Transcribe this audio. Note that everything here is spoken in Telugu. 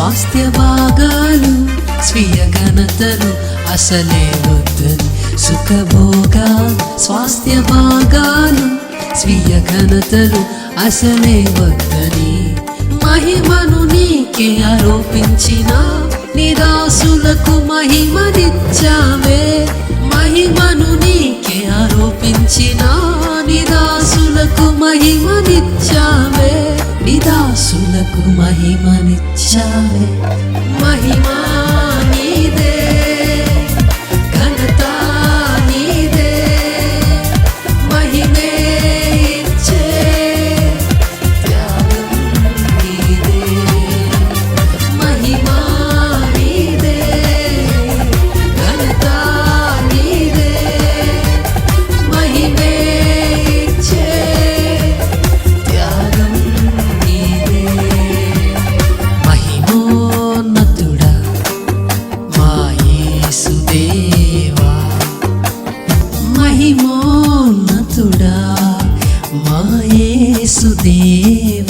స్వాస్థ్య భాగాలు స్వీయ ఘనతలు అసలే వద్దని, సుఖభోగా స్వాస్థ్య భాగాలు స్వీయ ఘనతలు అసలే వద్దని, మహిమను నీకే ఆరోపించిన నిరాశులకు మహిమనిచ్చావే. మహిమను నీకే ఆరోపించిన నిరాశులకు మహిమనిచ్చావే. నిరాశులకు మహిమనిచ్చావే. మహిమా నీదే, ఘనత నీదే, మహిమే ఇచ్చే త్యాగం నీదే. మహిమా నీదే, ఘనత నీదే, మహిమే ఇచ్చే త్యాగం నీదే. మహిమోన్నతుడా మా యేసుదేవా, మహిమోన్నతుడా మా యేసుదేవా,